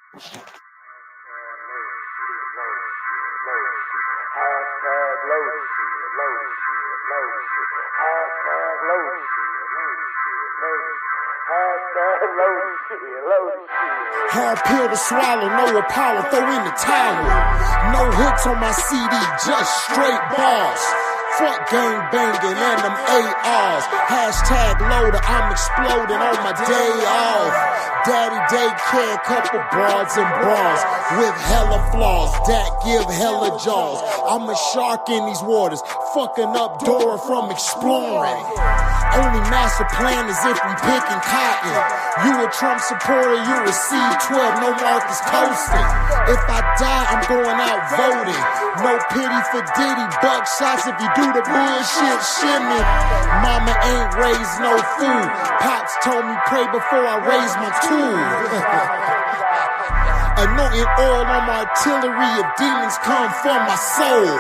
Hard pill to swallow, no Apollo, throw in the towel. No hits on my CD, just straight bars. Fuck gang banging and them ARs. Hashtag loada, I'm exploding on my day off. Daddy daycare, couple broads and bras with hella flaws that give hella jaws. I'm a shark in these waters, fucking up Dora from exploring. Only master plan is if we picking cotton. You a Trump supporter, you a C12, no Marcus toasting. If I die, I'm going out voting. No pity for Diddy, buck shots if you do the bullshit shimmy. Mama ain't raised no fool. Pops told me pray before I raise my tool. Anointing oil on my artillery of demons come from my soul.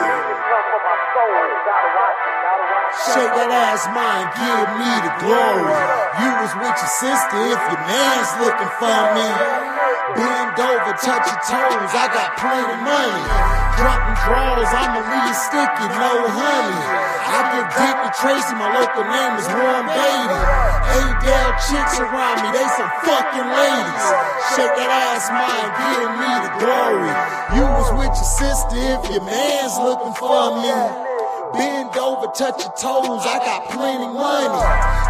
Shake that ass, mind, give me the glory. You was with your sister if your man's looking for me. Bend over, touch your toes, I got plenty money. Dropping draws, I'ma leave sticky, no honey. I give dick to Tracy, my local name is Warren Beatty. Adele chicks around me, they some fucking ladies. Shake that ass, mind, give me the glory. You was with your sister if your man's looking for me. Bend over, touch your toes, I got plenty money.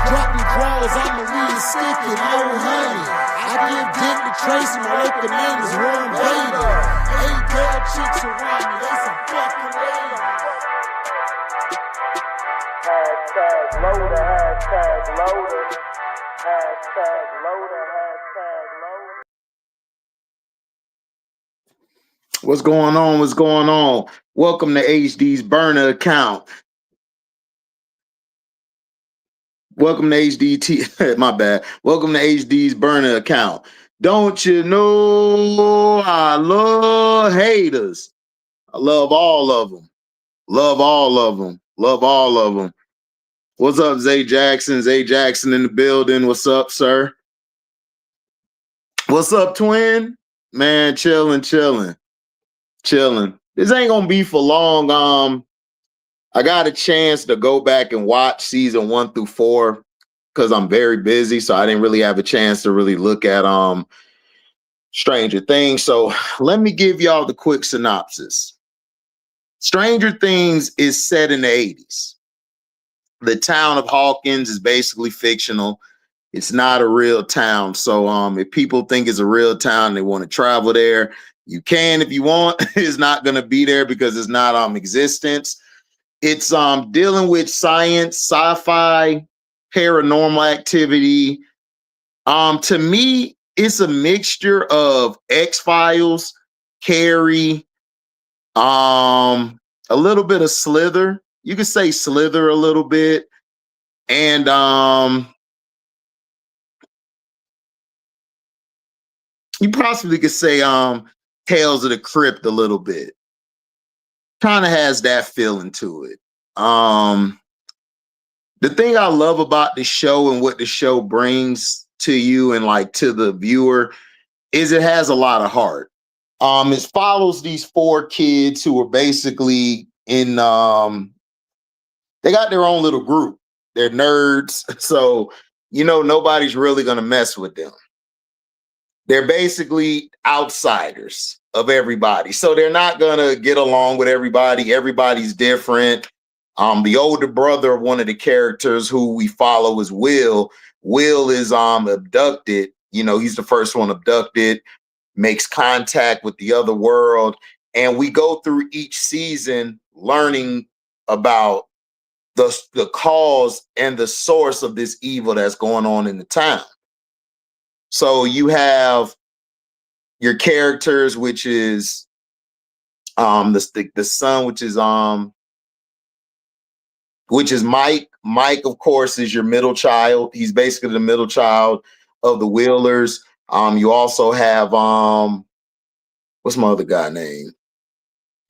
Dropping draws, I'ma leave sticky, no honey. I give dick to Tracy, my local name is Warren Beatty. Adele chicks around me, they some fucking ladies. Hashtag loada, hashtag loada. Hashtag loada, hashtag loada. What's going on? What's going on? Welcome to HD's burner account. Welcome to HDT. My bad. Welcome to HD's burner account. Don't you know I love haters? I love all of them. Love all of them. Love all of them. What's up, Zay Jackson? Zay Jackson in the building. What's up, sir? What's up, twin? Man, chilling. This ain't gonna be for long. I got a chance to go back and watch season 1 through 4 because I'm very busy, so I didn't really have a chance to really look at Stranger Things. So let me give y'all the quick synopsis. Stranger Things is set in the 80s. The town of Hawkins is basically fictional. It's not a real town. So if people think it's a real town, they want to travel there. You can if you want. It's not going to be there because it's not existence. It's dealing with science, sci-fi, paranormal activity. To me, it's a mixture of X-Files, Carrie, a little bit of Slither. You could say Slither a little bit. And you possibly could say Tales of the Crypt a little bit. Kind of has that feeling to it. The thing I love about the show and what the show brings to you and like to the viewer is it has a lot of heart. It follows these 4 kids who are basically in they got their own little group. They're nerds, so nobody's really gonna mess with them. They're basically outsiders of everybody. So they're not going to get along with everybody. Everybody's different. The older brother of one of the characters who we follow is Will. Will is abducted. He's the first one abducted, makes contact with the other world. And we go through each season learning about the cause and the source of this evil that's going on in the town. So you have your characters, which is the son, which is Mike. Mike, of course, is your middle child. He's basically the middle child of the Wheelers. You also have what's my other guy name?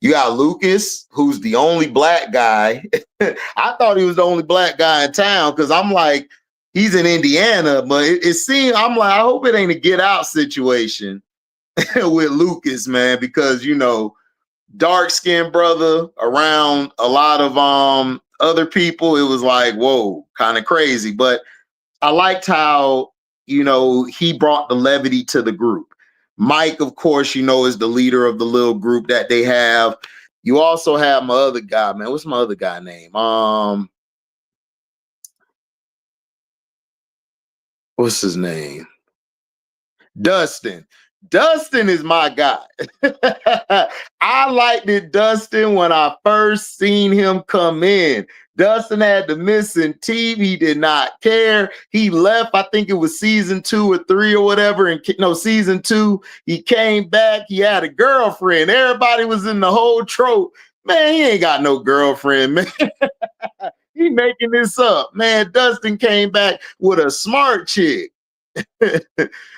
You got Lucas, who's the only black guy. I thought he was the only black guy in town because I'm like, he's in Indiana, but it seemed, I'm like, I hope it ain't a Get Out situation. with Lucas, man, because you know, dark-skinned brother around a lot of other people, it was like, whoa, kind of crazy. But I liked how, you know, he brought the levity to the group. Mike, of course, you know, is the leader of the little group that they have. You also have my other guy, man. What's my other guy name? What's his name? Dustin. Dustin is my guy. I liked it, Dustin, when I first seen him come in. Dustin had the missing teeth. He did not care. He left. I think it was season 2 or 3 or whatever. And no, season 2. He came back. He had a girlfriend. Everybody was in the whole trope. Man, he ain't got no girlfriend, man. He making this up. Man, Dustin came back with a smart chick.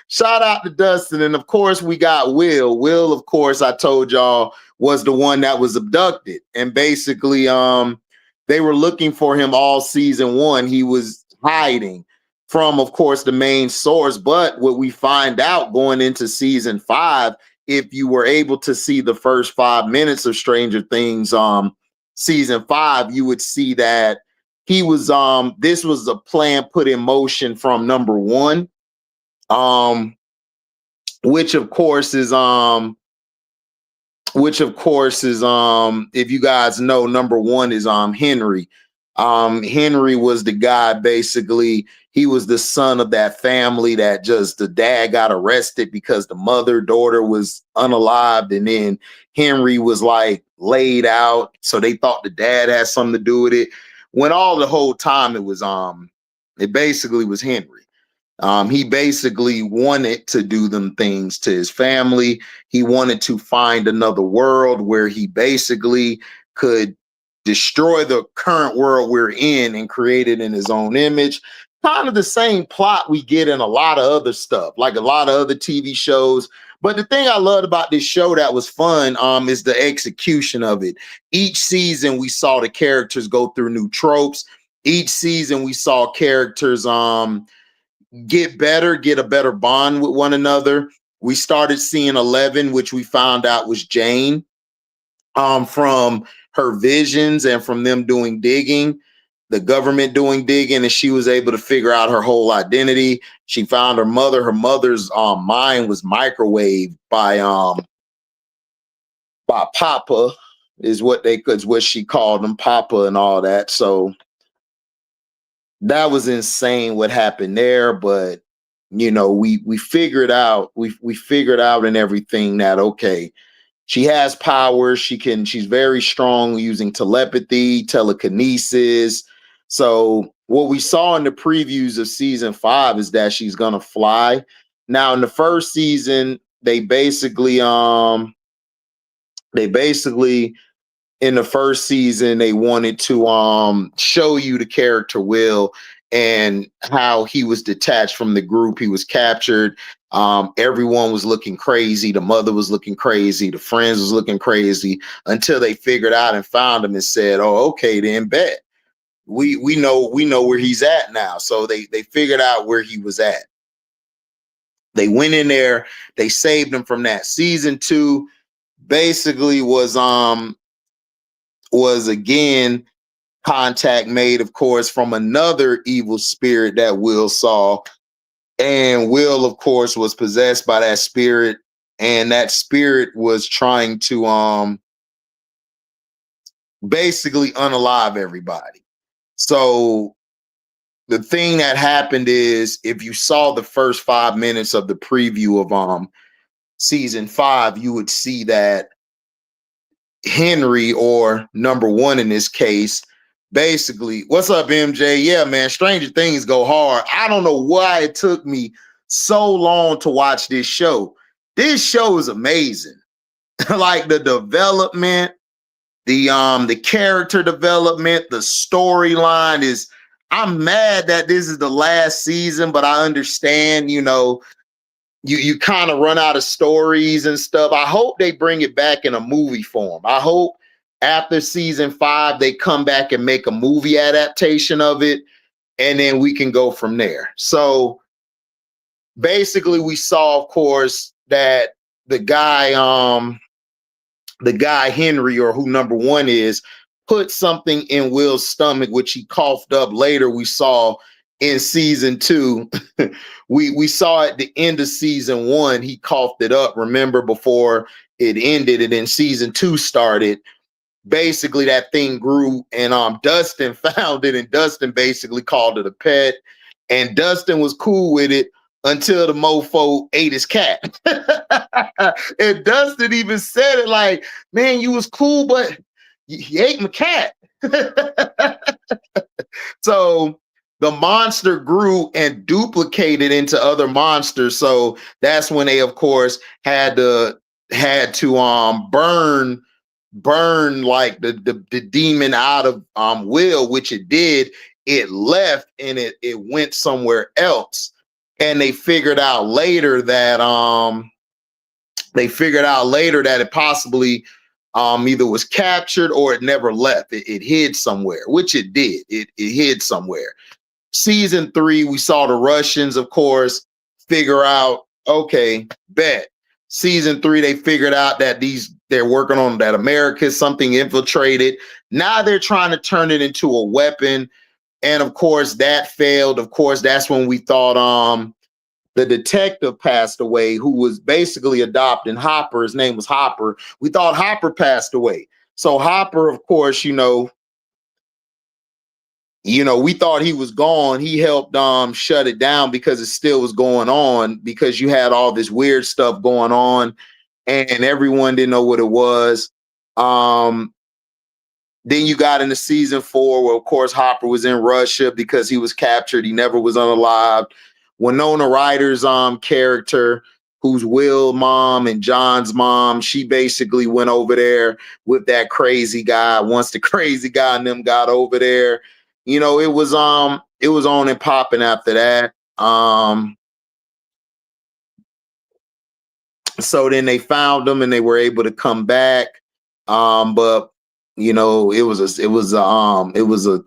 Shout out to Dustin. And of course, we got Will. Will, of course, I told y'all was the one that was abducted. And basically, they were looking for him all season 1. He was hiding from, of course, the main source. But what we find out going into season 5, if you were able to see the first 5 minutes of Stranger Things, season 5, you would see that he was this was a plan put in motion from number 1. Which of course is if you guys know, number 1 is Henry. Henry was the guy, basically. He was the son of that family that just the dad got arrested because the daughter was unalived, and then Henry was like laid out. So they thought the dad had something to do with it. When all the whole time it basically was Henry. He basically wanted to do them things to his family. He wanted to find another world where he basically could destroy the current world we're in and create it in his own image. Kind of the same plot we get in a lot of other stuff, like a lot of other TV shows. But the thing I loved about this show that was fun is the execution of it. Each season we saw the characters go through new tropes. Each season we saw characters get a better bond with one another. We started seeing 11, which we found out was Jane, from her visions and from them doing digging, the government doing digging, and she was able to figure out her whole identity. She found her mother. Her mother's mind was microwaved by Papa, is what she called him, Papa, and all that. So that was insane what happened there, but you know, we figured out and everything that okay, she has powers. She's very strong using telepathy, telekinesis. So what we saw in the previews of season 5 is that she's gonna fly. Now in the first season, they basically in the first season, they wanted to show you the character Will and how he was detached from the group. He was captured. Everyone was looking crazy. The mother was looking crazy. The friends was looking crazy until they figured out and found him and said, "Oh, okay, then bet. We know where he's at now." So they figured out where he was at. They went in there. They saved him from that. Season 2 basically was again contact made, of course, from another evil spirit that Will saw. And Will, of course, was possessed by that spirit. And that spirit was trying to basically unalive everybody. So the thing that happened is, if you saw the first 5 minutes of the preview of season 5, you would see that Henry, or number 1 in this case, basically, what's up, MJ? Yeah, man, Stranger Things go hard. I don't know why it took me so long to watch this show. This show is amazing. Like the development, the character development, the storyline is. I'm mad that this is the last season, but I understand, you know, you kind of run out of stories and stuff. I hope they bring it back in a movie form. I hope after season 5, they come back and make a movie adaptation of it, and then we can go from there. So basically we saw, of course, that the guy Henry, or who number one is, put something in Will's stomach, which he coughed up later. We saw in season 2. we saw at the end of season 1, he coughed it up, remember, before it ended, and then season 2 started. Basically that thing grew, and Dustin found it, and Dustin basically called it a pet, and Dustin was cool with it until the mofo ate his cat. And Dustin even said it like, man, you was cool, but you ate my cat. So the monster grew and duplicated into other monsters. So that's when they, of course, had to burn like the demon out of Will, which it did. It left and it went somewhere else. And they figured out later that it possibly either was captured or it never left. It hid somewhere, which it did. It hid somewhere. Season 3, we saw the Russians, of course, figure out, okay, bet. Season 3, they figured out that they're working on that America, something infiltrated. Now they're trying to turn it into a weapon. And of course, that failed. Of course, that's when we thought the detective passed away, who was basically adopting Hopper. His name was Hopper. We thought Hopper passed away. So Hopper, of course, we thought he was gone. He helped shut it down because it still was going on, because you had all this weird stuff going on and everyone didn't know what it was. Then you got into season 4, where, of course, Hopper was in Russia because he was captured. He never was unalived. Winona Ryder's character, who's Will's mom and John's mom, she basically went over there with that crazy guy. Once the crazy guy and them got over there, it was on and popping after that. So then they found them and they were able to come back. But it was a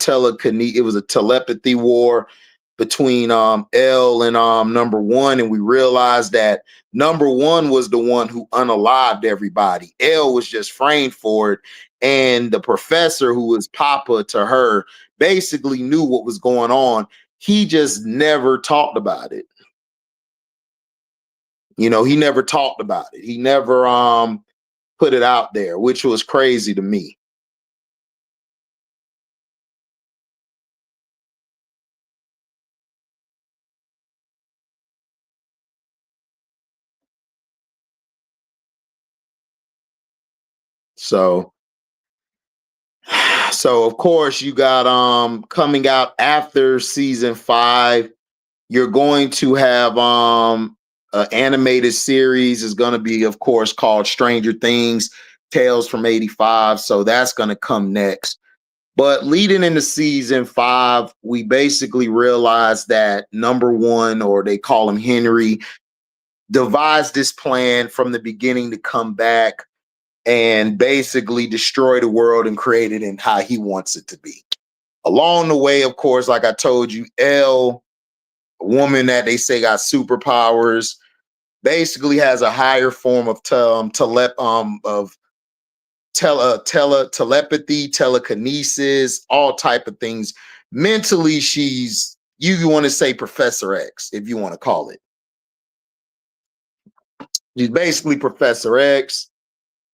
telepathy war between L and number one, and we realized that number one was the one who unalived everybody. L was just framed for it, and the professor, who was Papa to her, basically knew what was going on. He just never talked about it. He never talked about it. He never put it out there, which was crazy to me. So of course you got coming out after season 5, you're going to have an animated series is going to be, of course, called Stranger Things Tales from 85. So that's going to come next. But leading into season 5, we basically realized that number one, or they call him Henry, devised this plan from the beginning to come back and basically destroy the world and create it in how he wants it to be. Along the way, of course, like I told you, Elle, a woman that they say got superpowers, basically has a higher form of telepathy, telekinesis, all type of things. Mentally, she's, you want to say Professor X, if you want to call it. She's basically Professor X.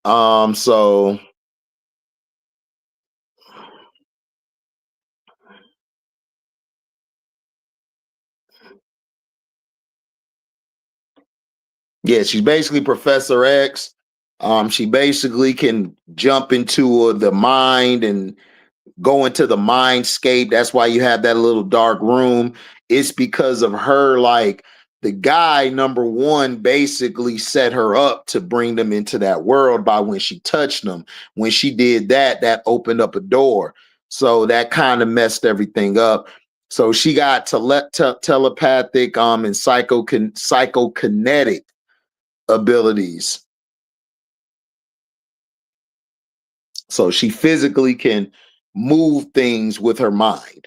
So yeah, she's basically Professor X. She basically can jump into the mind and go into the mindscape. That's why you have that little dark room. It's because of her, like, the guy, number one, basically set her up to bring them into that world by when she touched them. When she did that, that opened up a door. So that kind of messed everything up. So she got telepathic and psychokinetic abilities. So she physically can move things with her mind.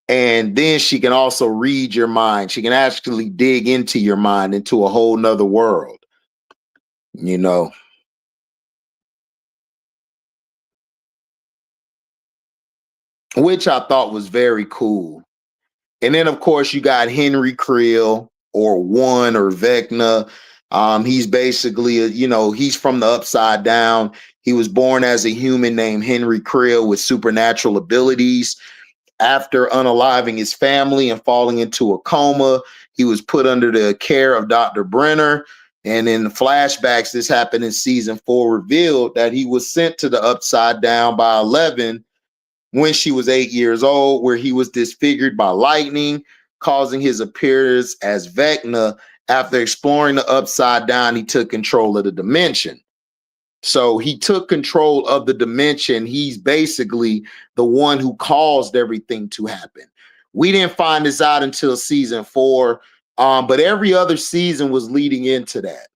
And then she can also read your mind. She can actually dig into your mind, into a whole nother world. you know. Which I thought was very cool. And then, of course, you got Henry Creel or One or Vecna. He's basically, he's from the Upside Down. He was born as a human named Henry Creel with supernatural abilities. After unaliving his family and falling into a coma, he was put under the care of Dr. Brenner. And in the flashbacks, this happened in season 4, revealed that he was sent to the Upside Down by 11 when she was 8 years old, where he was disfigured by lightning, causing his appearance as Vecna. After exploring the Upside Down, he took control of the dimension. So he took control of the dimension. He's basically the one who caused everything to happen. We didn't find this out until season 4, but every other season was leading into that.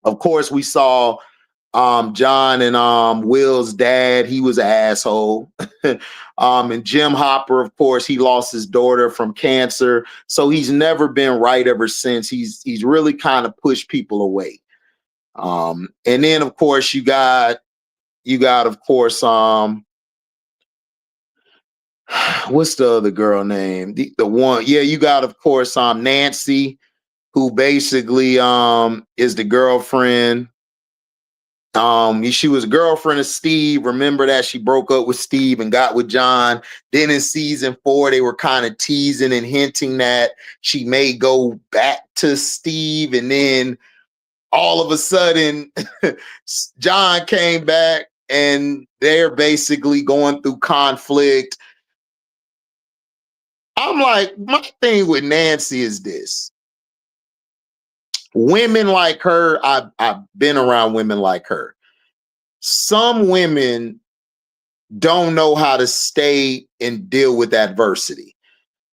Of course, we saw John and Will's dad. He was an asshole. And Jim Hopper, of course, he lost his daughter from cancer. So he's never been right ever since. He's really kind of pushed people away. And then, of course, you got, of course, what's the other girl name? The one, yeah, you got, of course, Nancy, who basically is the girlfriend. She was a girlfriend of Steve. Remember that she broke up with Steve and got with John. Then in season 4, they were kind of teasing and hinting that she may go back to Steve. And then all of a sudden, John came back and they're basically going through conflict. I'm like, my thing with Nancy is this. Women like her, I've been around women like her. Some women don't know how to stay and deal with adversity.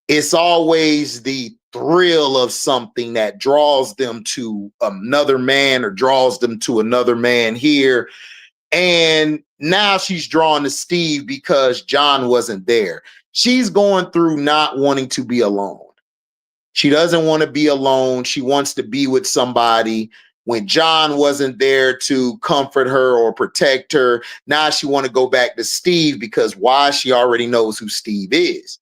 It's always the thrill of something that draws them to another man or draws them to another man here. And now she's drawn to Steve because John wasn't there. She's going through not wanting to be alone. She doesn't want to be alone. She wants to be with somebody. When John wasn't there to comfort her or protect her, now she want to go back to Steve because why? She already knows who Steve is.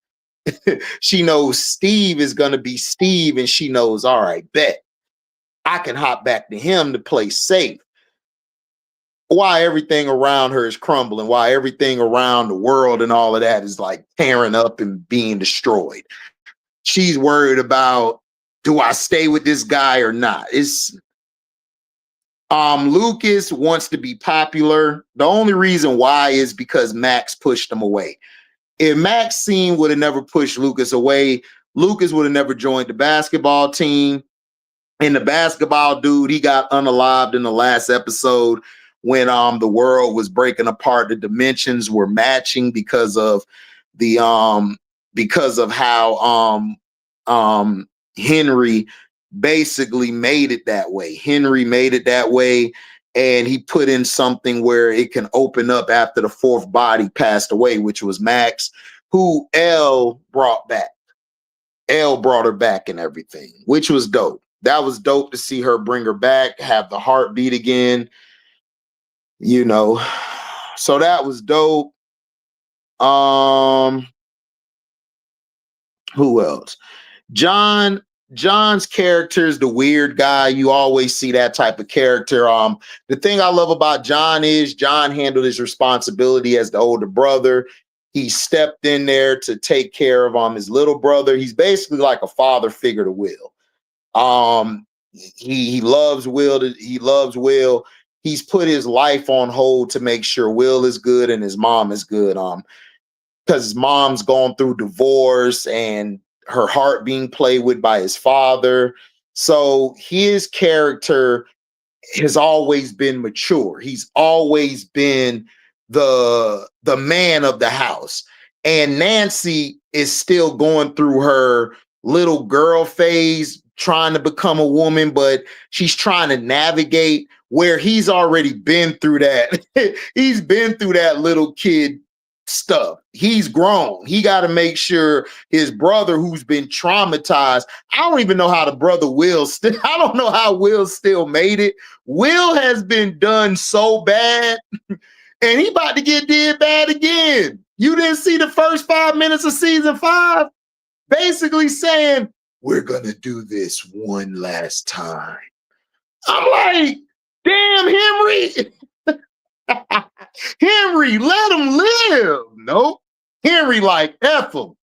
She knows Steve is going to be Steve, and she knows, all right, bet I can hop back to him to play safe. Why everything around her is crumbling, why everything around the world and all of that is like tearing up and being destroyed. She's worried about, do I stay with this guy or not? It's Lucas wants to be popular. The only reason why is because Max pushed him away. If Maxine would have never pushed Lucas away, Lucas would have never joined the basketball team. And the basketball dude, he got unalived in the last episode when the world was breaking apart. The dimensions were matching because of the because of how Henry basically made it that way. Henry made it that way, and he put in something where it can open up after the 4th body passed away, which was Max, who Elle brought back. Elle brought her back and everything, which was dope. That was dope to see her bring her back, have the heartbeat again, So that was dope. Who else? John's character is the weird guy. You always see that type of character. The thing I love about John is John handled his responsibility as the older brother. He stepped in there to take care of his little brother. He's basically like a father figure to Will. He loves Will. He loves Will. He's put his life on hold to make sure Will is good and his mom is good. Because his mom's gone through divorce and her heart being played with by his father. So his character has always been mature. He's always been the man of the house. And Nancy is still going through her little girl phase, trying to become a woman, but she's trying to navigate where he's already been through that. He's been through that little kid stuff. He's grown. He got to make sure his brother, who's been traumatized. I don't even know how the brother Will still. I don't know how Will still made it. Will has been done so bad, and he about to get did bad again. You didn't see the first 5 minutes of season 5, basically saying we're gonna do this one last time. I'm like, damn, Henry. Henry, let him live. Nope. Henry, like, F him.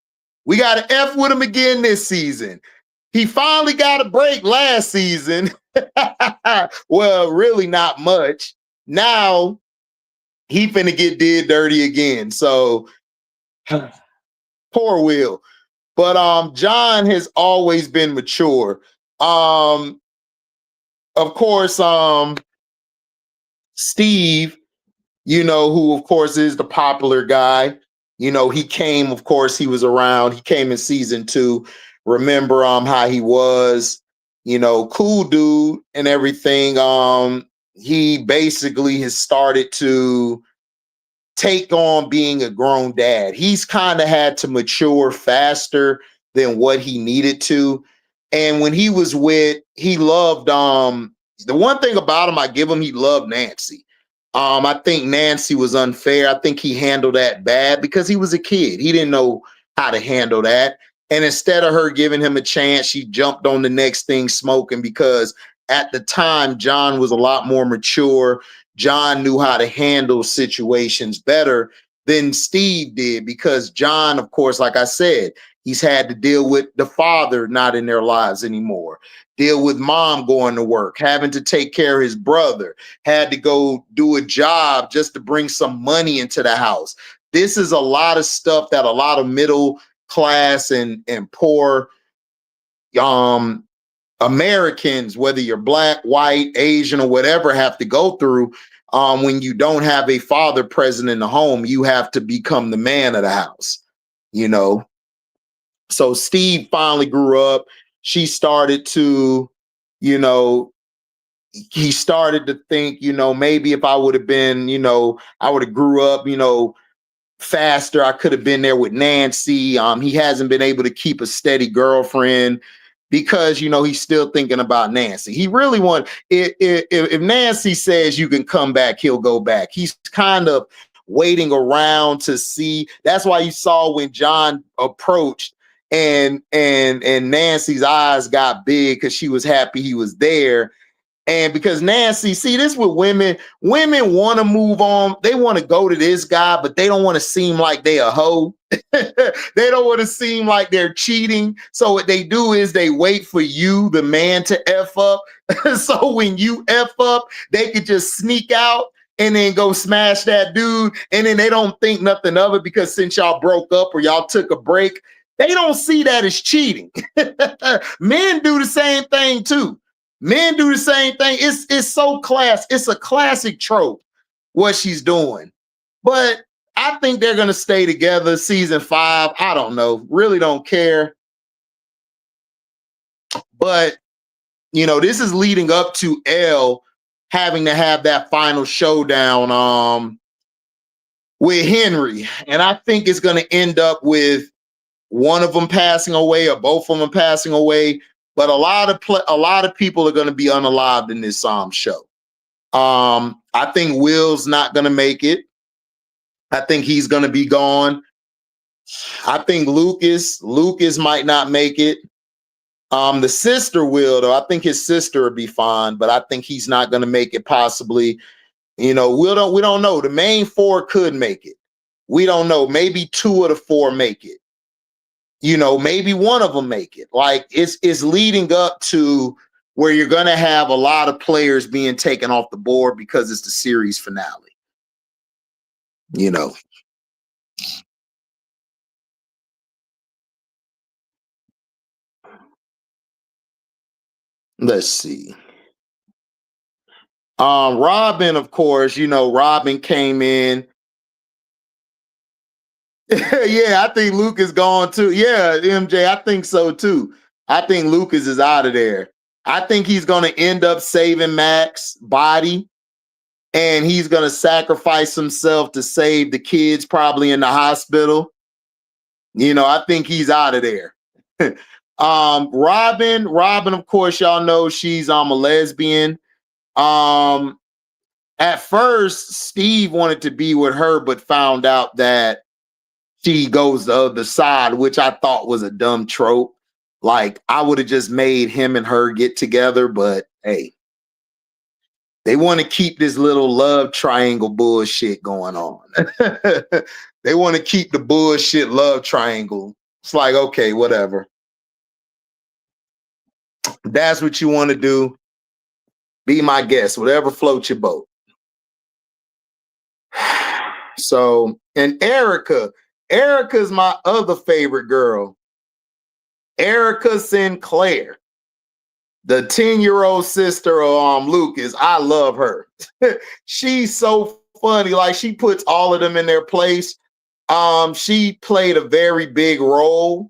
We got to F with him again this season. He finally got a break last season. Well, really not much. Now he finna get did dirty again. So poor Will. But John has always been mature. Of course, Steve, who of course is the popular guy. He came, of course, he was around. He came in season 2. Remember how he was, cool dude and everything. He basically has started to take on being a grown dad. He's kind of had to mature faster than what he needed to. And when he was he loved, the one thing about him, I give him, he loved Nancy. I think Nancy was unfair. I think he handled that bad because he was a kid. He didn't know how to handle that. And instead of her giving him a chance, she jumped on the next thing smoking, because at the time, John was a lot more mature. John knew how to handle situations better than Steve did, because John, of course, like I said, he's had to deal with the father not in their lives anymore, deal with mom going to work, having to take care of his brother, had to go do a job just to bring some money into the house. This is a lot of stuff that a lot of middle class and poor Americans, whether you're black, white, Asian, or whatever, have to go through. When you don't have a father present in the home, you have to become the man of the house, So Steve finally grew up. She started to, he started to think, maybe if I would have been, I would have grew up, faster, I could have been there with Nancy. He hasn't been able to keep a steady girlfriend because, he's still thinking about Nancy. He really if Nancy says you can come back, he'll go back. He's kind of waiting around to see. That's why you saw when John approached and Nancy's eyes got big because she was happy he was there. And because Nancy, see, this with women want to move on. They want to go to this guy, but they don't want to seem like they a hoe. They don't want to seem like they're cheating. So what they do is they wait for you, the man, to F up. So when you F up, they could just sneak out and then go smash that dude. And then they don't think nothing of it, because since y'all broke up or y'all took a break, they don't see that as cheating. Men do the same thing too. Men do the same thing. It's so it's a classic trope what she's doing. But I think they're gonna stay together season 5. I don't know. Really don't care. But this is leading up to Elle having to have that final showdown with Henry. And I think it's gonna end up with one of them passing away or both of them passing away. But a lot of people are going to be unalived in this show. I think Will's not going to make it. I think he's going to be gone. I think Lucas might not make it. The sister will, though. I think his sister will be fine, but I think he's not going to make it. Possibly, we don't know. The main 4 could make it. We don't know. Maybe 2 of the 4 make it. Maybe one of them make it. Like it's leading up to where you're going to have a lot of players being taken off the board because it's the series finale. Let's see. Robin, of course, Robin came in. Yeah, I think Luke is gone too. Yeah, MJ, I think so too. I think Lucas is out of there. I think he's going to end up saving Mac's body. and he's gonna sacrifice himself to save the kids probably in the hospital. You know, I think he's out of there. Robin, of course, y'all know she's a lesbian. At first, Steve wanted to be with her, but found out that she goes the other side, which I thought was a dumb trope. Like, I would have just made him and her get together, but hey, they want to keep this little love triangle bullshit going on. They want to keep the bullshit love triangle. It's like, okay, whatever. That's what you want to do. Be my guest, whatever floats your boat. So, and Erica's my other favorite girl. Erica Sinclair, the 10-year-old sister of Lucas. I love her. She's so funny. Like, she puts all of them in their place. She played a very big role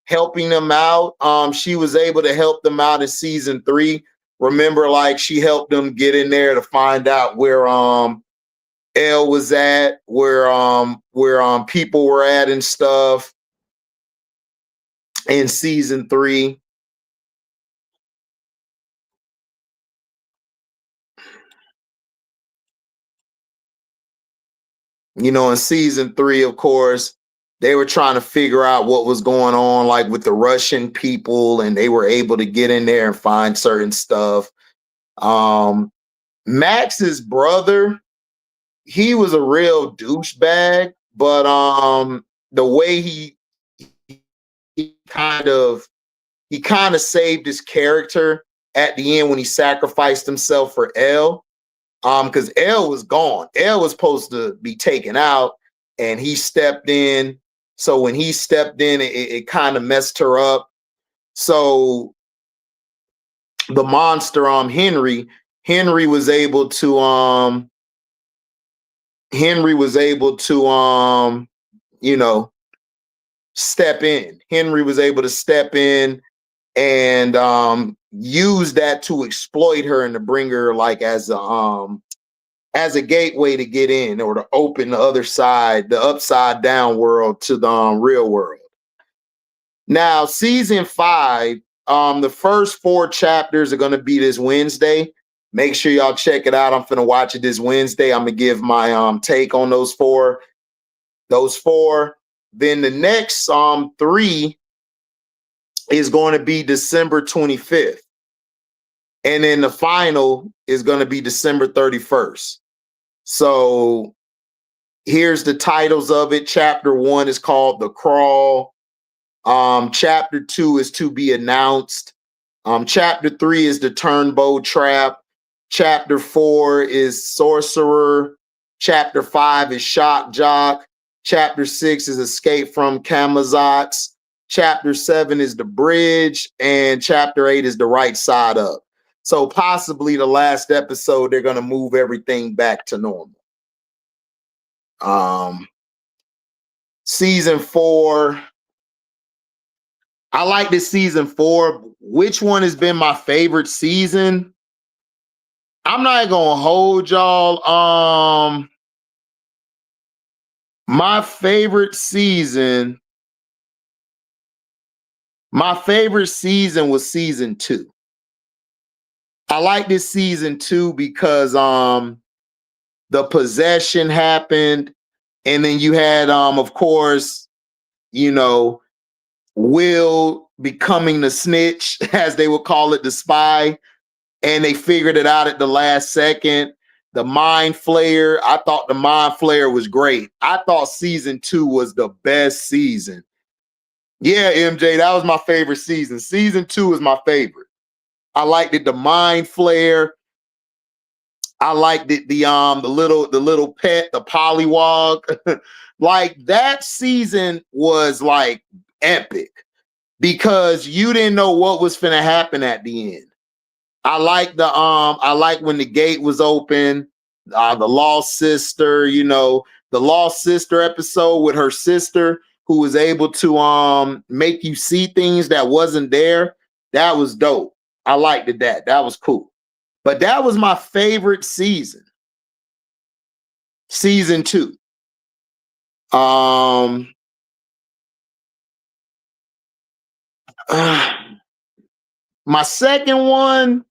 helping them out. She was able to help them out in season 3. Remember, like, she helped them get in there to find out where Elle was at, where people were at and stuff in season 3. You know, in season 3, of course, they were trying to figure out what was going on, like with the Russian people, and they were able to get in there and find certain stuff. Max's brother, he was a real douchebag, but the way he kind of saved his character at the end when he sacrificed himself for Elle. Because Elle was gone. Elle was supposed to be taken out, and he stepped in. So when he stepped in, it kind of messed her up. So the monster, Henry was able to you know, step in. Henry was able to step in and use that to exploit her and to bring her like as a gateway to get in, or to open the other side, the upside down world, to the real world. Now, season 5, the first 4 chapters are going to be this Wednesday. Make sure y'all check it out. I'm finna watch it this Wednesday. I'm gonna give my take on those four. Then the next 3 is going to be December 25th. And then the final is going to be December 31st. So here's the titles of it. Chapter 1 is called The Crawl. Chapter 2 is To Be Announced. Chapter 3 is The Turnbow Trap. Chapter 4 is Sorcerer. Chapter 5 is Shock Jock. Chapter 6 is Escape from Kamazats. Chapter 7 is The Bridge. And Chapter 8 is The Right Side Up. So possibly the last episode, they're going to move everything back to normal. Season 4. I like this season 4. Which one has been my favorite season? I'm not going to hold y'all. My favorite season was season 2. I like this season 2 because the possession happened, and then you had of course, you know, Will becoming the snitch, as they would call it, the spy, and they figured it out at the last second. The Mind Flayer, I thought the Mind Flayer was great. I thought season 2 was the best season. Yeah, MJ, that was my favorite season. Season 2 is my favorite. I liked it, the Mind Flayer. I liked it, the little pet, the Pollywog. Like, that season was like epic because you didn't know what was finna happen at the end. I like when the gate was open, the Lost Sister, you know, the Lost Sister episode with her sister who was able to make you see things that wasn't there. That was dope. I liked that. That was cool. But that was my favorite season. season 2. My second one,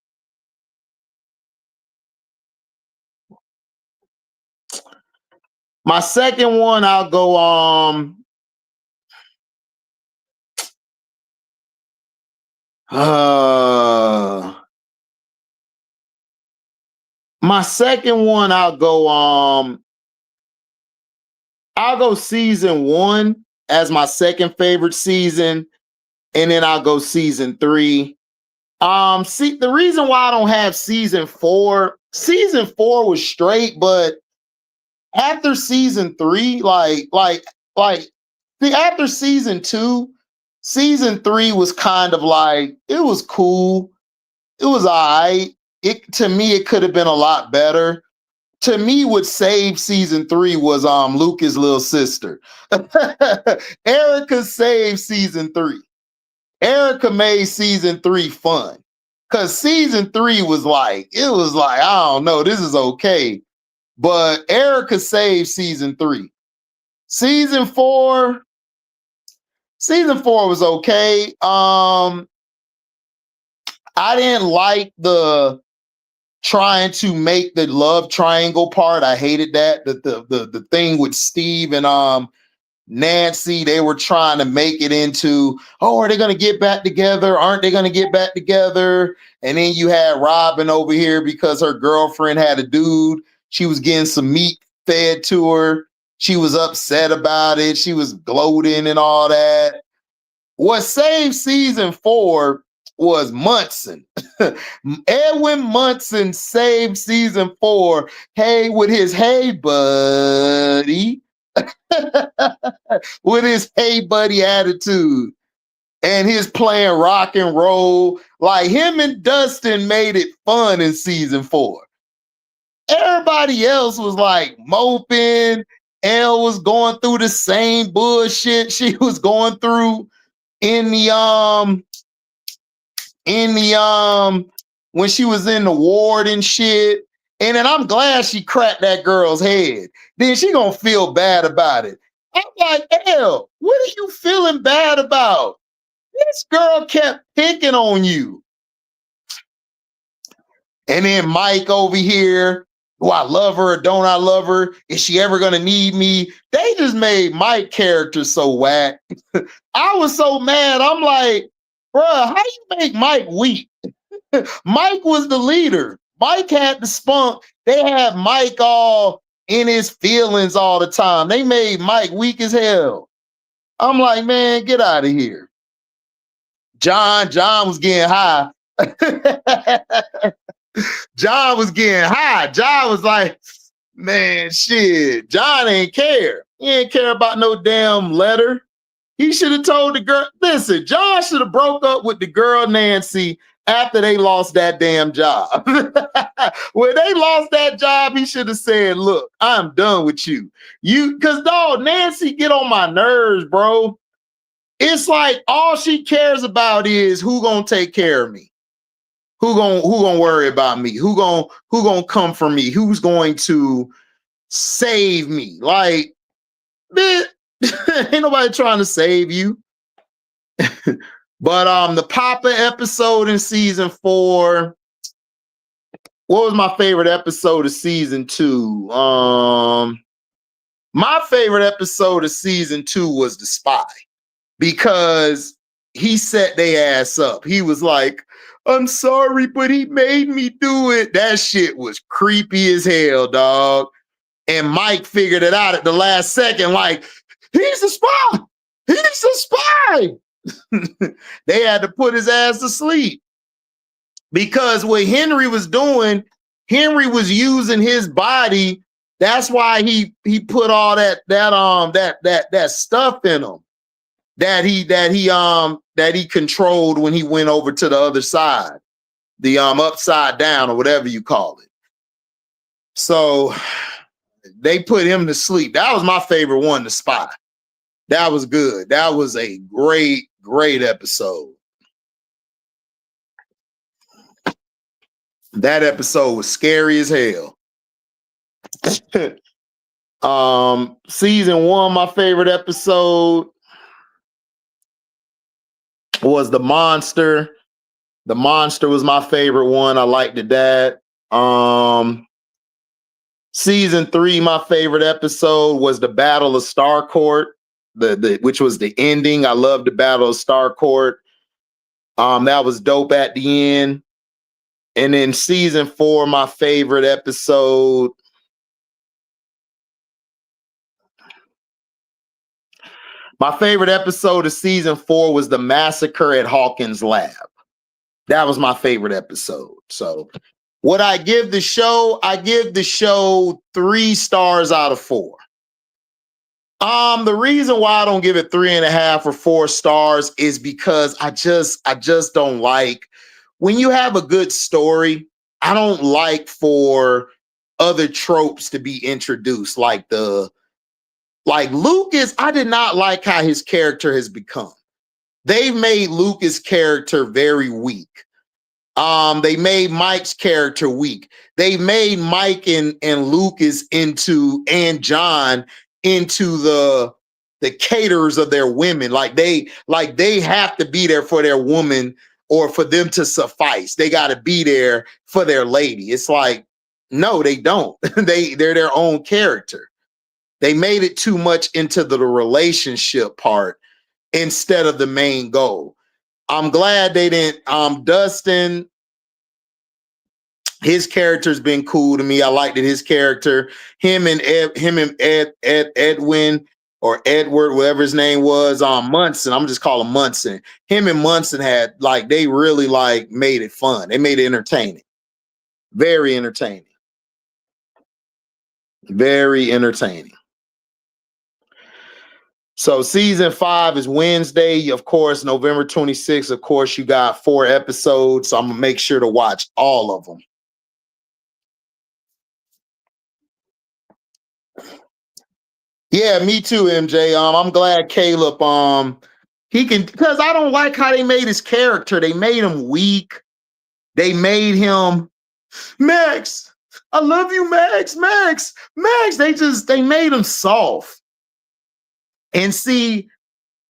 I'll go my second one, I'll go season 1 as my second favorite season, and then I'll go season 3. See, the reason why I don't have season 4 was straight, but after season 3, see, after season 2, season 3 was kind of like, it was cool. It was all right. To me, it could have been a lot better. To me, what saved season 3 was Luca's little sister. Erica saved season 3. Erica made season 3 fun. Cause season 3 was like, I don't know, this is okay. But Erica saved season 3. Season 4 was okay. I didn't like the trying to make the love triangle part. I hated that. The thing with Steve and Nancy, they were trying to make it into, oh, are they going to get back together? Aren't they going to get back together? And then you had Robin over here because her girlfriend had a dude. She was getting some meat fed to her. She was upset about it. She was gloating and all that. What saved season 4 was Munson. Edwin Munson saved season 4. Hey, with his hey buddy. With his hey buddy attitude and his playing rock and roll. Like, him and Dustin made it fun in season 4. Everybody else was like moping. Elle was going through the same bullshit she was going through in the when she was in the ward and shit. And then I'm glad she cracked that girl's head. Then she gonna feel bad about it. I'm like, Elle, what are you feeling bad about? This girl kept picking on you. And then Mike over here, do I love her or don't I love her? Is she ever gonna need me? They just made Mike character so whack. I was so mad. I'm like, bruh, how you make Mike weak? Mike was the leader. Mike had the spunk. They had Mike all in his feelings all the time. They made Mike weak as hell. I'm like, man, get out of here. John was getting high. John was getting high. John was like, man, shit. John ain't care. He ain't care about no damn letter. He should have told the girl, listen, John should have broke up with the girl Nancy after they lost that damn job. When they lost that job, he should have said, look, I'm done with you. Because dog, Nancy get on my nerves, bro. It's like all she cares about is who gonna take care of me. Who gonna worry about me? Who gonna come for me? Who's going to save me? Like, man, ain't nobody trying to save you. But the Papa episode in season 4. What was my favorite episode of season 2? My favorite episode of season 2 was The Spy, because he set their ass up. He was like, I'm sorry, but he made me do it. That shit was creepy as hell, dog. And Mike figured it out at the last second, like, he's a spy. He's a spy. They had to put his ass to sleep. Because what Henry was doing, Henry was using his body. That's why he put all that stuff in him that he controlled when he went over to the other side, the upside down or whatever you call it. So they put him to sleep. That was my favorite one, The Spy. That was good. That was a great episode. That episode was scary as hell. Season 1, my favorite episode was the monster. The monster was my favorite one. I liked it that. Season 3, my favorite episode was the Battle of Starcourt, which was the ending. I loved the Battle of Starcourt. That was dope at the end. And then season 4, my favorite episode. My favorite episode of season 4 was the massacre at Hawkins Lab. That was my favorite episode. So what I give the show, I give the show 3 stars out of 4. The reason why I don't give it 3.5 or 4 stars is because I just don't like when you have a good story. I don't like for other tropes to be introduced, like Lucas. I did not like how his character has become. They've made Lucas' character very weak. They made Mike's character weak. They made Mike and Lucas and John into the caterers of their women. Like they have to be there for their woman, or for them to suffice. They got to be there for their lady. It's like, no, they don't. They're their own character. They made it too much into the relationship part instead of the main goal. I'm glad they didn't. Dustin, his character's been cool to me. I liked it, his character. Him and Edwin or Edward, whatever his name was, Munson. I'm just calling Munson. Him and Munson had they really made it fun. They made it entertaining. Very entertaining. Very entertaining. So season 5 is Wednesday, of course, November 26th. Of course, you got 4 episodes. So I'm gonna make sure to watch all of them. Yeah, me too, MJ. I'm glad Caleb he can, because I don't like how they made his character. They made him weak. They made him Max. I love you, Max. Max. They made him soft. And see,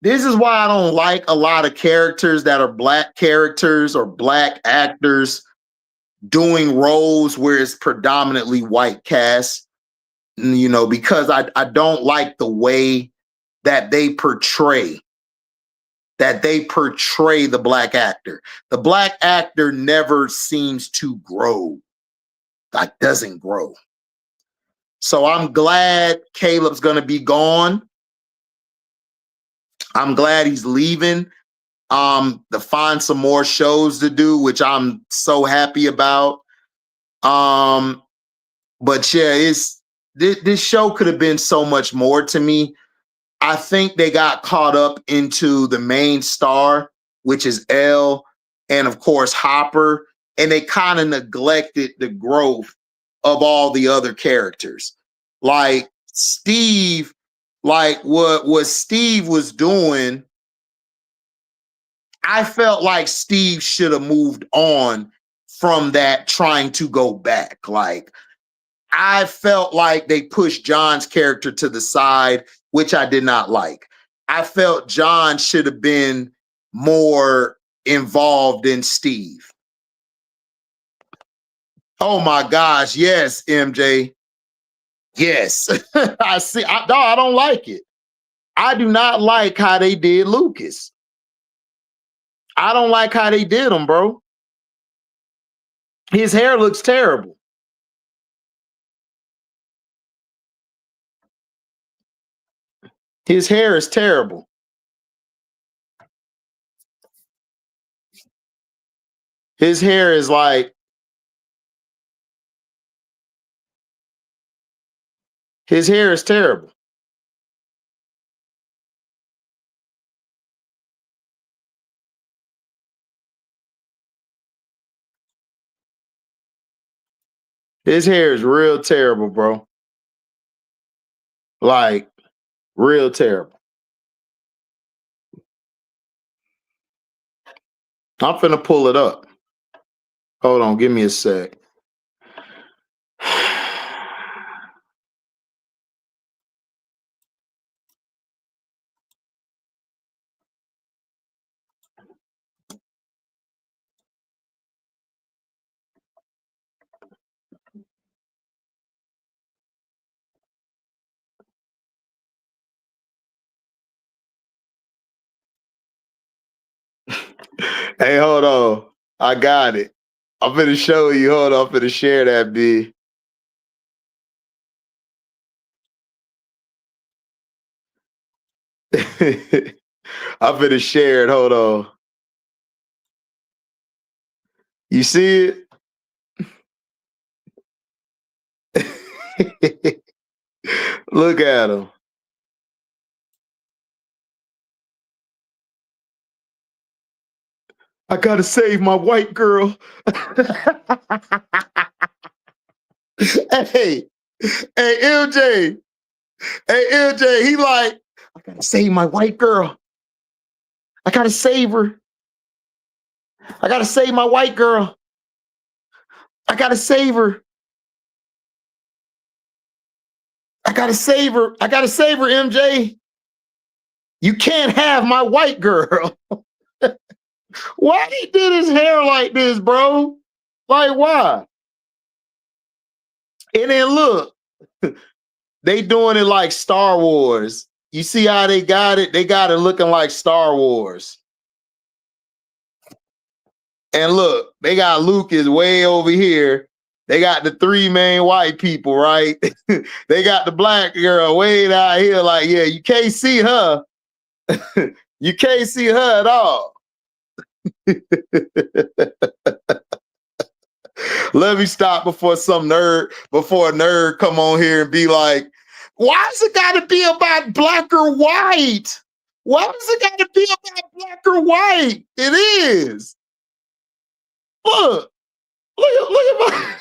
this is why I don't like a lot of characters that are black characters or black actors doing roles where it's predominantly white cast. Because I don't like the way that they portray the black actor. The black actor never seems to grow, doesn't grow. So I'm glad Caleb's going to be gone. I'm glad he's leaving to find some more shows to do, which I'm so happy about. But yeah, this show could have been so much more to me. I think they got caught up into the main star, which is Elle, and of course Hopper, and they kind of neglected the growth of all the other characters. Like Steve, what Steve was doing, I felt like Steve should have moved on from that, trying to go back. I felt like they pushed John's character to the side, which I did not like. I felt John should have been more involved in Steve. Oh my gosh, yes, MJ. Yes. I don't like it. I do not like how they did Lucas. I don't like how they did him, bro. His hair looks terrible. His hair is terrible. His hair is his hair is terrible. His hair is real terrible, bro. Real terrible. I'm finna pull it up. Hold on, give me a sec. Hey, hold on. I got it. I'm finna show you. Hold on. I'm finna share that, B. I'm finna share it. Hold on. You see it? Look at him. I gotta save my white girl. Hey, LJ. Hey, LJ, he like, I gotta save my white girl. I gotta save her. I gotta save my white girl. I gotta save her. I gotta save her. I gotta save her, MJ. You can't have my white girl. Why he did his hair like this, bro? Like, why? And then look, they doing it like Star Wars. You see how they got it? They got it looking like Star Wars. And look, they got Lucas way over here. They got the three main white people, right? They got the black girl way down here. Like, yeah, you can't see her. You can't see her at all. Let me stop before a nerd come on here and be like, why does it gotta be about black or white? Why does it gotta be about black or white? It is. Look at my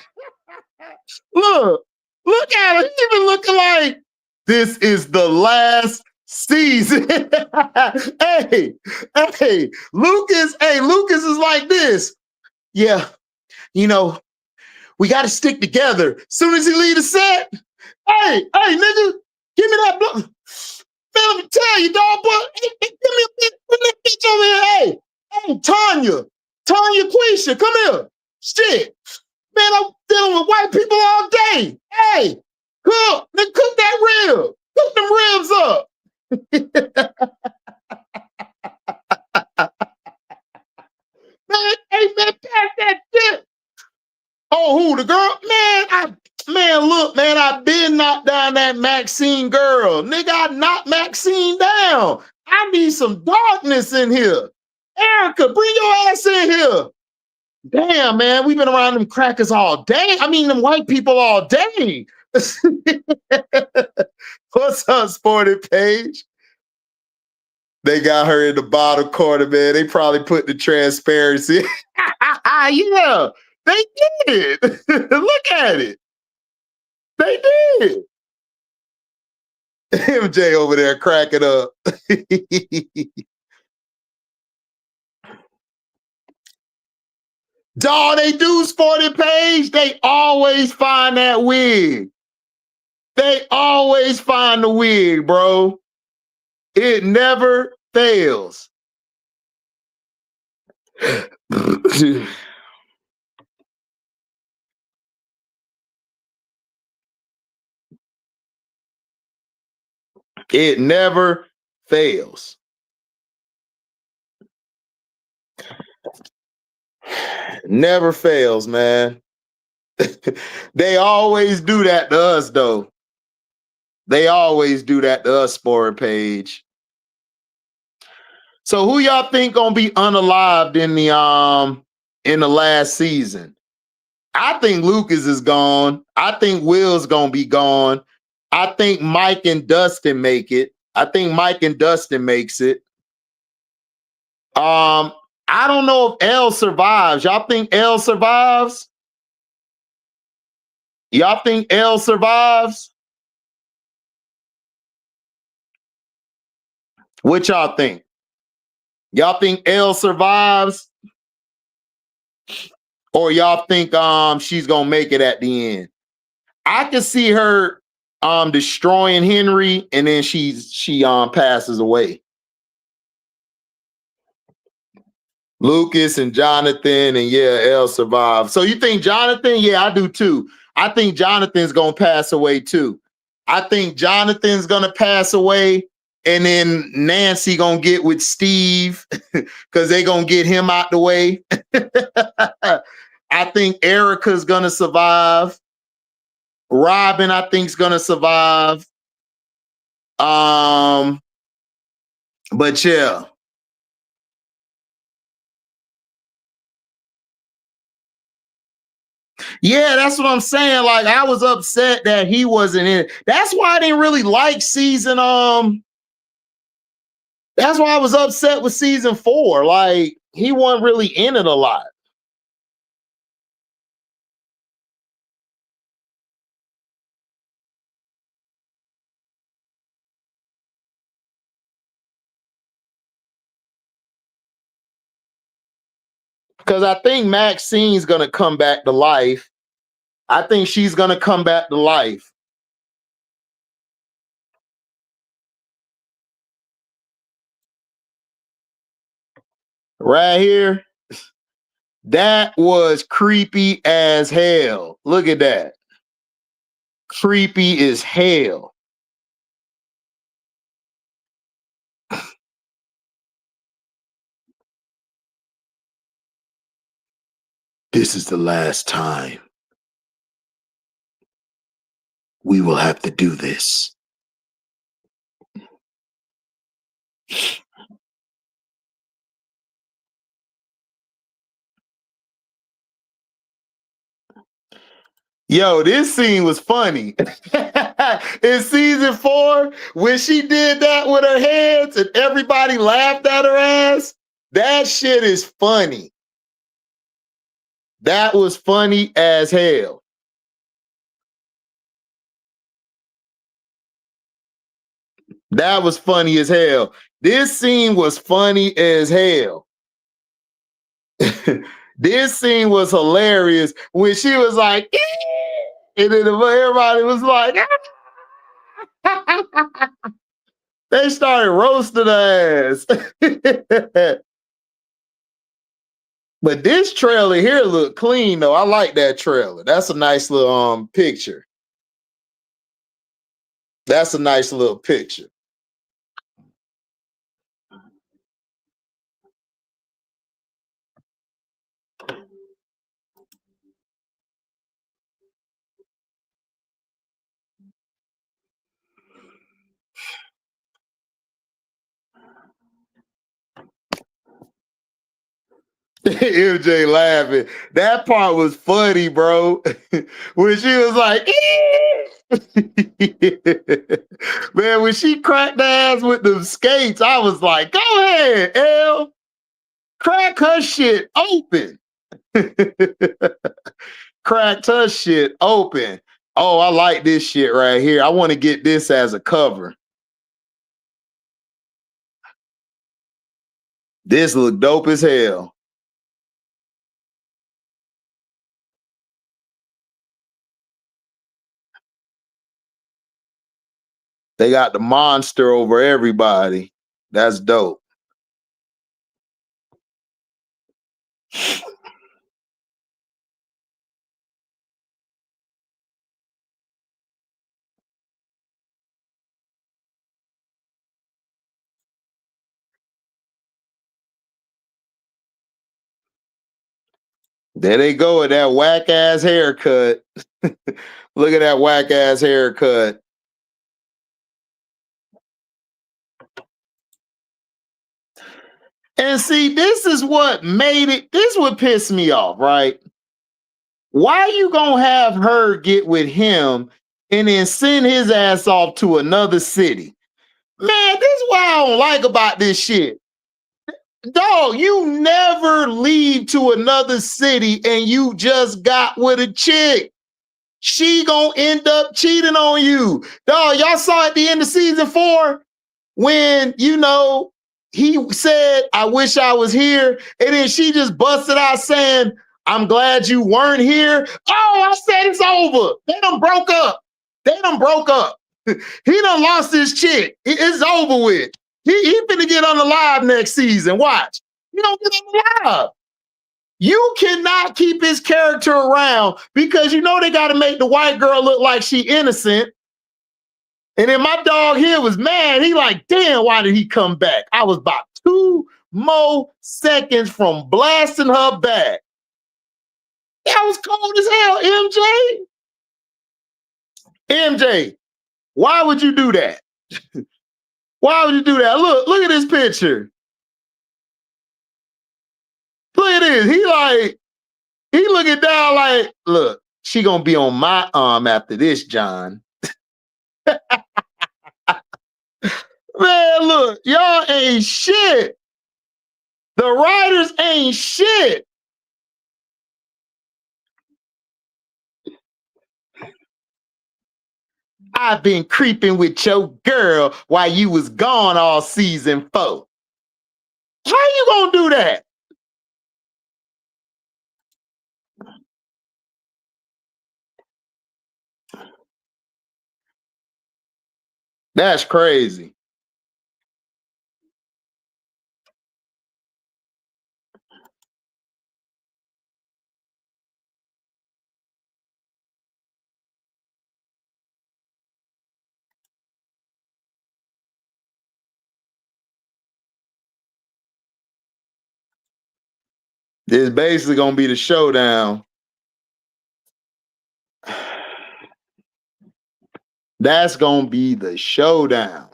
look at it. He even looking like this is the last season. hey, Lucas is like this. Yeah, you know, we got to stick together. Soon as he leave the set, hey, nigga, give me that blood. Man, let me tell you, dog, boy, hey, give me a bit, bring that bitch over here. Hey, Tanya Quisha, come here. Shit. Man, I'm dealing with white people all day. Hey, cook that rib. Cook them ribs up. Man, hey, man, pass that shit. Oh, who, the girl? Man, I been knocked down that Maxine girl. Nigga, I knocked Maxine down. I need some darkness in here. Erica, bring your ass in here. Damn, man, we've been around them crackers all day. I mean, them white people all day. What's up, Sporty Page? They got her in the bottom corner, man. They probably put the transparency. Yeah, they did. Look at it. They did. MJ over there cracking up. Dog, they do, Sporty Page. They always find that wig. They always find the wig, bro. It never fails. It never fails. Never fails, man. They always do that to us, though. They always do that to us, Sporty Page. So who y'all think gonna be unalived in the last season? I think Lucas is gone. I think Will's gonna be gone. I think Mike and Dustin make it. I think Mike and Dustin makes it. I don't know if L survives. Y'all think L survives? Y'all think L survives? What y'all think? Y'all think L survives? Or y'all think she's gonna make it at the end? I can see her destroying Henry and then she passes away. Lucas and Jonathan and yeah, L survive. So you think Jonathan? Yeah, I do too. I think Jonathan's gonna pass away too. I think Jonathan's gonna pass away, and then Nancy gonna get with Steve because they gonna get him out the way. I think Erica's gonna survive. Robin, I think, is gonna survive. But yeah. Yeah, that's what I'm saying. Like, I was upset that he wasn't in it. That's why I didn't really like season. That's why I was upset with season 4. Like, he wasn't really in it a lot. Because I think Maxine's gonna come back to life. I think she's gonna come back to life. Right here. That was creepy as hell. Look at that. Creepy as hell. This is the last time we will have to do this. Yo, this scene was funny. In season 4, when she did that with her hands and everybody laughed at her ass, that shit is funny. That was funny as hell. That was funny as hell. This scene was funny as hell. This scene was hilarious when she was like, and then everybody was like, they started roasting her ass. But this trailer here look clean though. I like that trailer. That's a nice little picture. That's a nice little picture. MJ laughing. That part was funny, bro. When she was like, man, when she cracked the ass with the skates, I was like, go ahead, L. Crack her shit open. Cracked her shit open. Oh, I like this shit right here. I want to get this as a cover. This look dope as hell. They got the monster over everybody. That's dope. There they go with that whack ass haircut. Look at that whack ass haircut. And see, this is what made it. This would piss me off, right? Why you gonna have her get with him and then send his ass off to another city? Man, this is what I don't like about this shit. Dog, you never leave to another city and you just got with a chick. She gonna end up cheating on you. Dog, y'all saw at the end of season 4 when, you know, he said, I wish I was here. And then she just busted out saying, I'm glad you weren't here. Oh, I said it's over. They done broke up. They done broke up. He done lost his chick. It's over with. He finna get on the live next season. Watch. He don't get on the live. You cannot keep his character around because you know they got to make the white girl look like she innocent. And then my dog here was mad. He like, damn, why did he come back? I was about 2 more seconds from blasting her back. That was cold as hell, MJ. MJ, why would you do that? Why would you do that? Look at this picture. Look at this. He looking down like, look, she gonna be on my arm after this, John. Man, look, y'all ain't shit. The writers ain't shit. I've been creeping with your girl while you was gone all season 4. How you gonna do that? That's crazy. This basically gonna be the showdown. That's gonna be the showdown.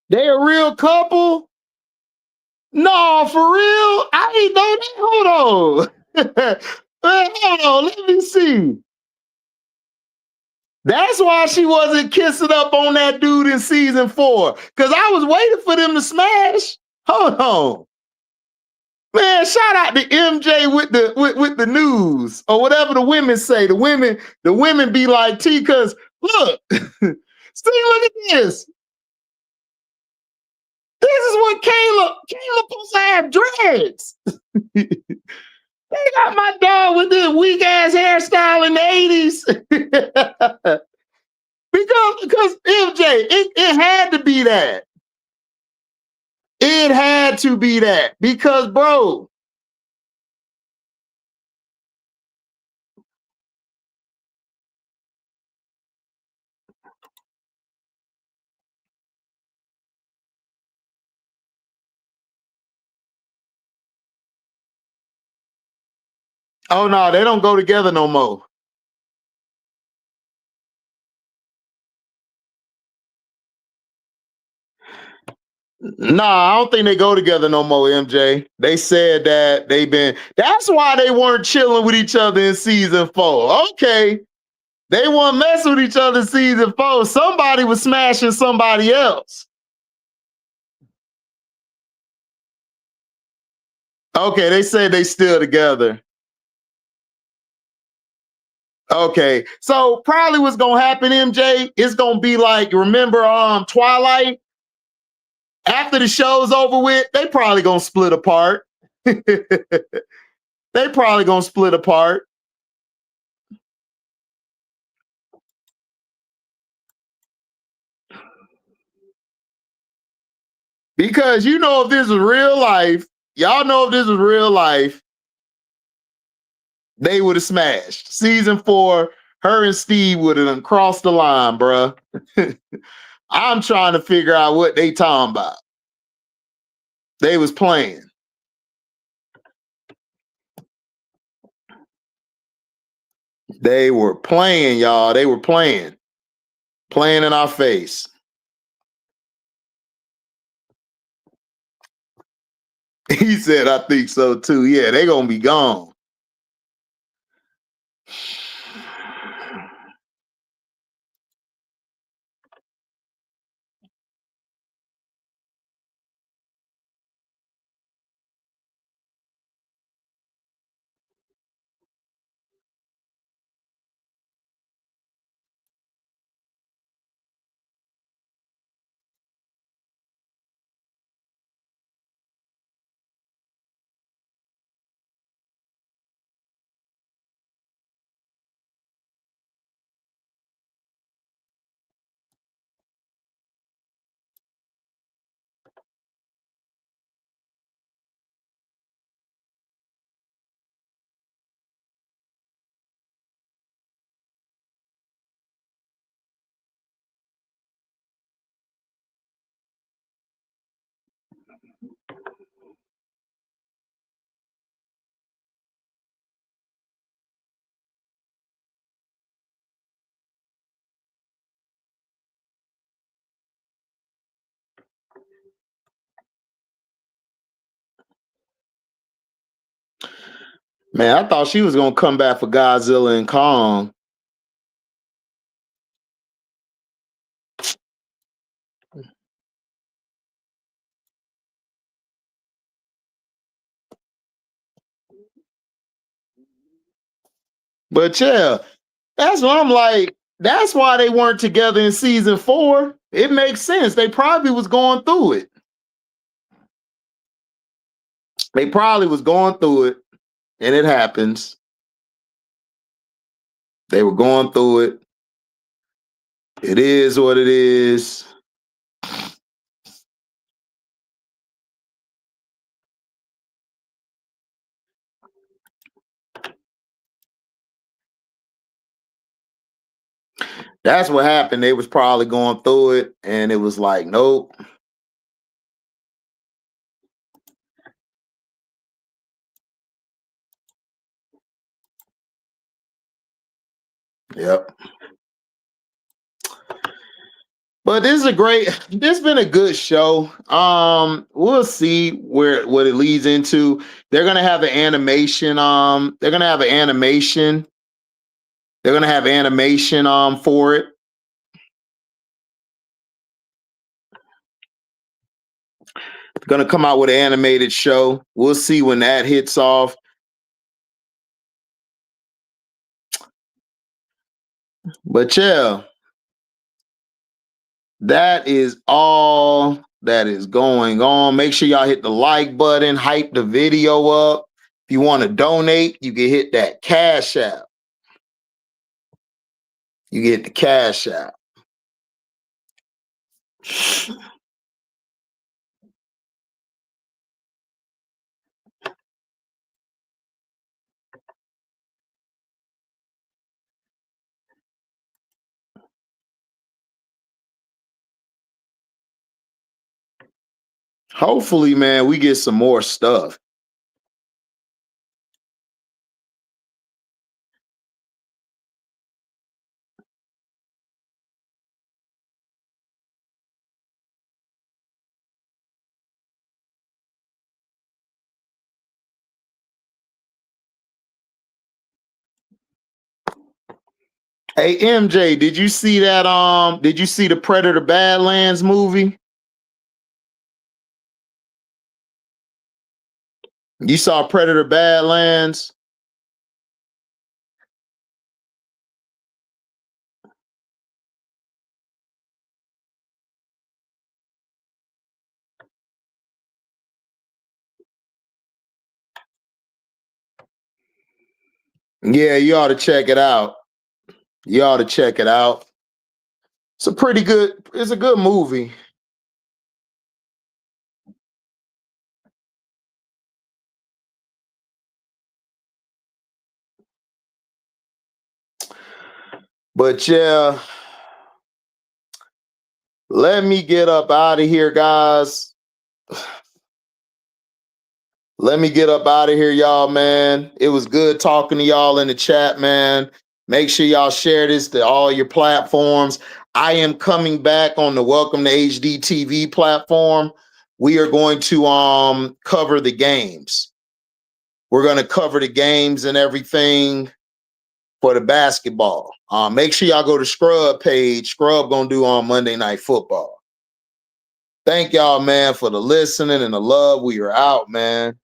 They a real couple? No, for real? I ain't know that. Hold on. Man, hold on. Let me see. That's why she wasn't kissing up on that dude in season 4. Because I was waiting for them to smash. Hold on. Man, shout out to MJ with the news or whatever the women say. The women be like, T, because look, see, look at this. This is what Caleb supposed to have dreads. They got my dog with this weak ass hairstyle in the 80s. because MJ, it had to be that. It had to be that. Because, bro. Oh no, they don't go together no more. Nah, I don't think they go together no more, MJ. They said that that's why they weren't chilling with each other in season 4. Okay. They weren't messing with each other in season 4. Somebody was smashing somebody else. Okay, they said they still together. Okay, so probably what's gonna happen, MJ, it's gonna be like, remember Twilight? After the show's over with, they probably gonna split apart. They probably gonna split apart. Because you know, if this is real life, y'all know if this is real life, they would have smashed. Season 4, her and Steve would have crossed the line, bruh. I'm trying to figure out what they talking about. They was playing. They were playing, y'all. They were playing. Playing in our face. He said, I think so too. Yeah, they gonna be gone. Man, I thought she was gonna come back for Godzilla and Kong. But yeah, that's what I'm like. That's why they weren't together in season 4. It makes sense. They probably was going through it. They probably was going through it, and it happens. They were going through it. It is what it is. That's what happened. They was probably going through it, and it was like, nope. Yep. But this has been a good show. We'll see what it leads into. They're gonna have an animation. They're gonna have an animation. They're gonna have animation for it. Gonna come out with an animated show. We'll see when that hits off. But yeah, that is all that is going on. Make sure y'all hit the like button, hype the video up. If you want to donate, you can hit that Cash App. You get the Cash App. Hopefully, man, we get some more stuff. Hey MJ, did you see that? Did you see the Predator Badlands movie? You saw Predator Badlands? Yeah, you ought to check it out. You ought to check it out. It's a good movie. But yeah, let me get up out of here, guys. Let me get up out of here, y'all, man. It was good talking to y'all in the chat, man. Make sure y'all share this to all your platforms. I am coming back on the Welcome to HDiiTV platform. We are going to cover the games. We're going to cover the games and everything for the basketball. Make sure y'all go to Scrub page. Scrub gonna do on Monday Night Football. Thank y'all, man, for the listening and the love. We are out, man.